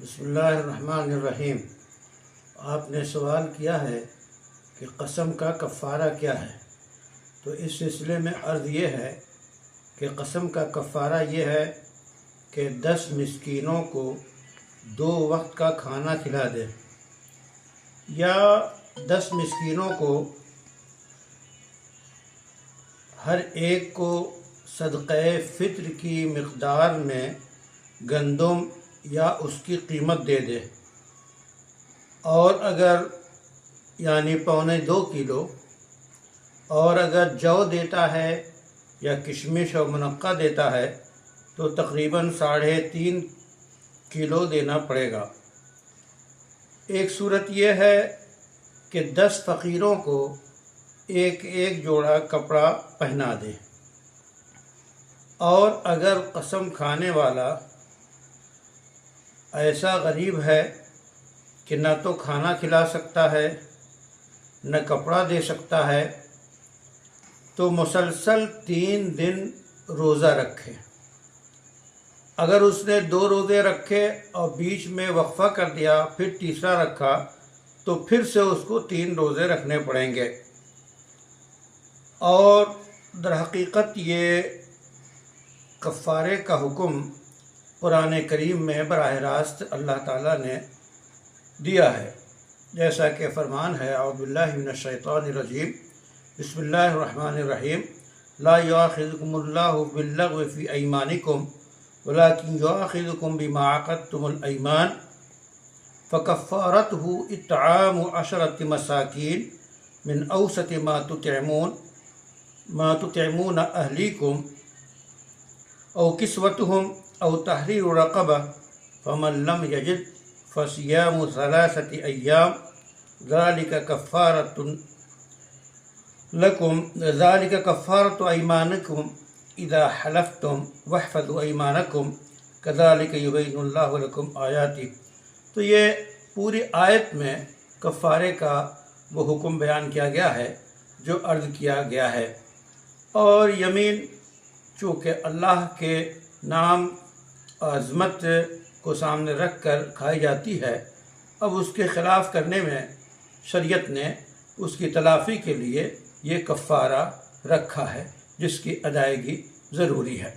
بسم اللہ الرحمن الرحیم۔ آپ نے سوال کیا ہے کہ قسم کا کفارہ کیا ہے، تو اس سلسلے میں عرض یہ ہے کہ قسم کا کفارہ یہ ہے کہ 10 مسکینوں کو 2 وقت کا کھانا کھلا دے، یا 10 مسکینوں کو ہر ایک کو صدقہ فطر کی مقدار میں گندم یا اس کی قیمت دے دے، اور اگر یعنی 1.25 کلو، اور اگر جو دیتا ہے یا کشمش اور منقع دیتا ہے تو تقریباً 3.5 کلو دینا پڑے گا۔ ایک صورت یہ ہے کہ 10 فقیروں کو ایک جوڑا کپڑا پہنا دے، اور اگر قسم کھانے والا ایسا غریب ہے کہ نہ تو کھانا کھلا سکتا ہے نہ کپڑا دے سکتا ہے، تو مسلسل 3 دن روزہ رکھے۔ اگر اس نے 2 روزے رکھے اور بیچ میں وقفہ کر دیا پھر تیسرا رکھا تو پھر سے اس کو 3 روزے رکھنے پڑیں گے۔ اور در حقیقت یہ کفارے کا حکم قرآن کریم میں براہ راست اللہ تعالیٰ نے دیا ہے، جیسا کہ فرمان ہے اعوذ باللہ من الشیطان الرجیم بسم اللہ الرحمن الرحیم لا یؤاخذکم اللہ باللغو فی ایمانکم ولکن یؤاخذکم بما عقدتم الایمان فکفارتہ اطعام 10 مساکین من اوسط ما تطعمون اہلیکم او کسوتہم او تحریر رقبہ فمن لم یجد فصیام 3 ایام ذالک کفارۃ ایمانکم اذا حلفتم واحفظوا ایمانکم کذالک یبین اللہ لکم آیاتہ۔ تو یہ پوری آیت میں کفارے کا وہ حکم بیان کیا گیا ہے جو عرض کیا گیا ہے، اور یمین چونکہ اللہ کے نام عظمت کو سامنے رکھ کر کھائی جاتی ہے، اب اس کے خلاف کرنے میں شریعت نے اس کی تلافی کے لیے یہ کفارہ رکھا ہے جس کی ادائیگی ضروری ہے۔